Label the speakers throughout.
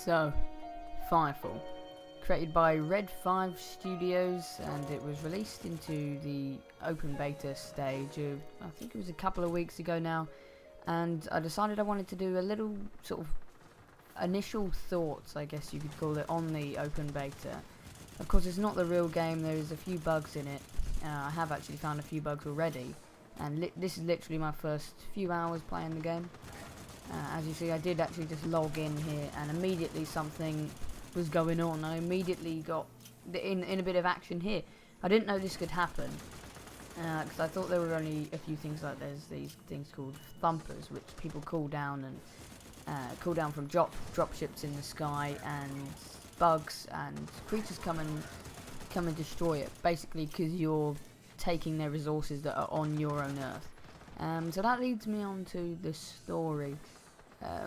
Speaker 1: So, FireFall, created by Red 5 Studios, and it was released into the open beta stage I think it was a couple of weeks ago now, and I decided I wanted to do a little sort of initial thoughts, I guess you could call it, on the open beta. Of course, it's not the real game. There's a few bugs in it. I have actually found a few bugs already, and this is literally my first few hours playing the game. As you see, I did actually just log in here, and immediately something was going on. I immediately got in a bit of action here. I didn't know this could happen, because I thought there were only a few things. Like there's these things called thumpers, which people call down from drop ships in the sky, and bugs and creatures come and destroy it, basically because you're taking their resources that are on your own Earth. So that leads me on to the story.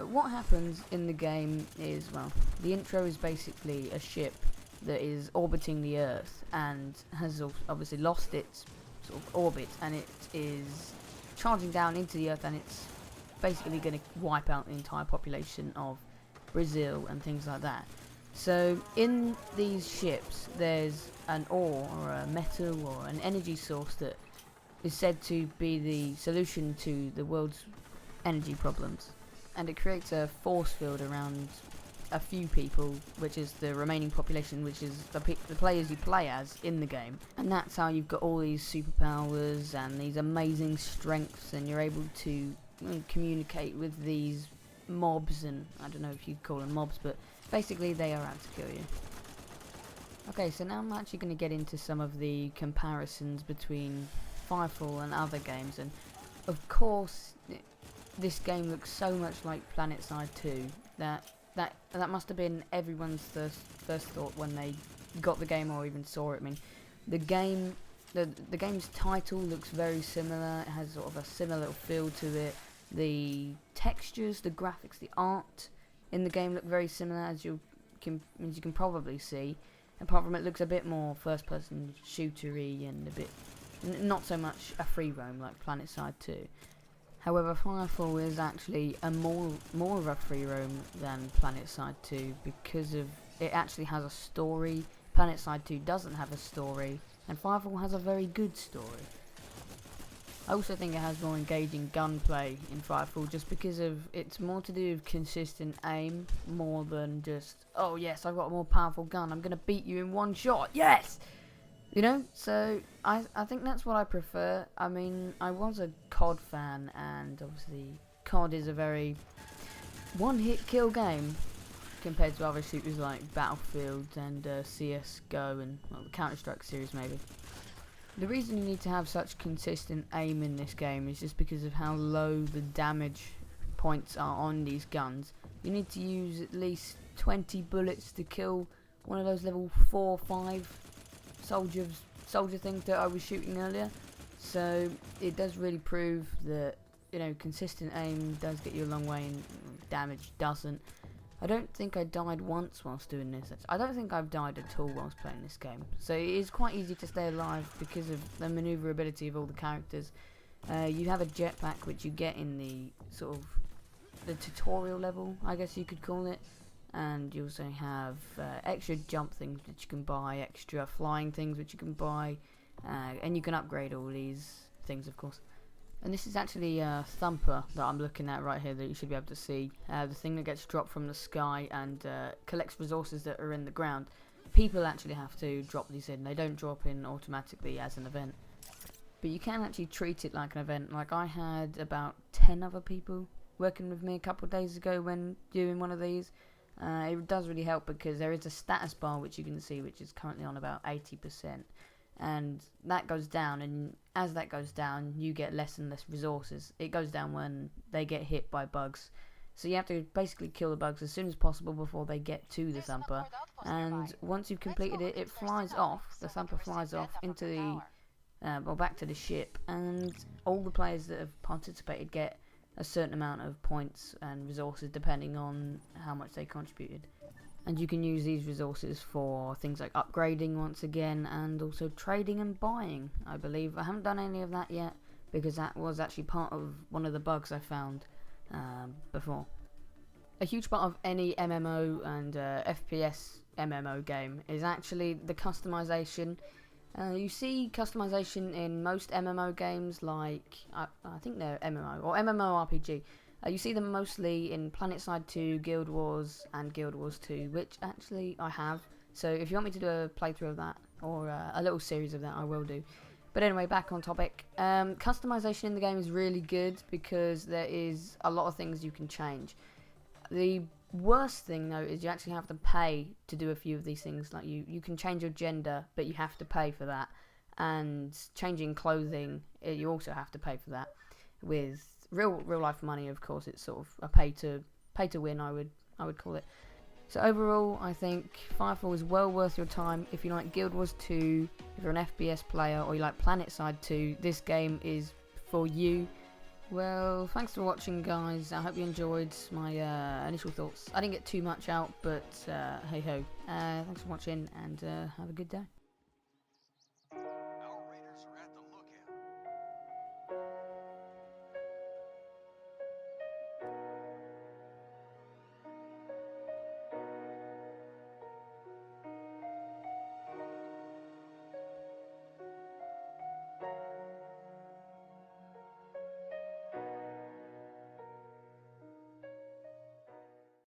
Speaker 1: What happens in the game is, well, the intro is basically a ship that is orbiting the Earth and has obviously lost its sort of orbit, and it is charging down into the Earth, and it's basically going to wipe out the entire population of Brazil and things like that. So in these ships there's an ore or a metal or an energy source that is said to be the solution to the world's energy problems, and it creates a force field around a few people, which is the remaining population, which is the players you play as in the game. And that's how you've got all these superpowers and these amazing strengths, and you're able to communicate with these mobs, and I don't know if you'd call them mobs, but basically they are out to kill you. Okay, so now I'm actually going to get into some of the comparisons between FireFall and other games, and of course this game looks so much like Planetside 2 that must have been everyone's first thought when they got the game or even saw it. I mean, the game's title looks very similar. It has sort of a similar little feel to it. The textures, the graphics, the art in the game look very similar, as you can probably see. Apart from it looks a bit more first-person shootery and a bit not so much a free roam like Planetside 2. However, FireFall is actually a more of a free roam than Planetside 2 because of it actually has a story. Planetside 2 doesn't have a story, and FireFall has a very good story. I also think it has more engaging gunplay in FireFall, just because of it's more to do with consistent aim more than just, oh yes, I've got a more powerful gun, I'm gonna beat you in one shot, yes! You know, so I think that's what I prefer. I mean, I was a COD fan, and obviously COD is a very one-hit kill game compared to other shooters like Battlefield and CSGO and, well, the Counter-Strike series maybe. The reason you need to have such consistent aim in this game is just because of how low the damage points are on these guns. You need to use at least 20 bullets to kill one of those level 4 or 5 soldier things that I was shooting earlier. So it does really prove that, you know, consistent aim does get you a long way and damage doesn't. I don't think I died once whilst doing this. I don't think I've died at all whilst playing this game. So it is quite easy to stay alive because of the maneuverability of all the characters. You have a jetpack which you get in the sort of the tutorial level, I guess you could call it. And you also have extra jump things which you can buy, extra flying things which you can buy, and you can upgrade all these things, of course. And this is actually a thumper that I'm looking at right here that you should be able to see. The thing that gets dropped from the sky and collects resources that are in the ground. People actually have to drop these in. They don't drop in automatically as an event. But you can actually treat it like an event. Like I had about 10 other people working with me a couple of days ago when doing one of these. It does really help because there is a status bar which you can see, which is currently on about 80%, and that goes down, and as that goes down you get less and less resources. It goes down when they get hit by bugs, so you have to basically kill the bugs as soon as possible before they get to the thumper, and once you've completed it, it flies off, the thumper flies off into the back to the ship, and all the players that have participated get a certain amount of points and resources depending on how much they contributed. And you can use these resources for things like upgrading once again, and also trading and buying, I believe. I haven't done any of that yet because that was actually part of one of the bugs I found before. a huge part of any MMO and FPS MMO game is actually the customization. You see customization in most MMO games, like I think they're MMO or MMORPG. You see them mostly in Planetside 2, Guild Wars, and Guild Wars 2, which actually I have. So if you want me to do a playthrough of that, or a little series of that, I will do. But anyway, back on topic. Customization in the game is really good because there is a lot of things you can change. The worst thing though is you actually have to pay to do a few of these things. Like you can change your gender, but you have to pay for that. And changing clothing, you also have to pay for that. With real life money, of course, it's sort of a pay to win. I would call it. So overall, I think FireFall is well worth your time. If you like Guild Wars 2, if you're an FPS player, or you like Planetside 2, this game is for you. Well, thanks for watching, guys. I hope you enjoyed my initial thoughts. I didn't get too much out, but hey ho. Thanks for watching, and have a good day.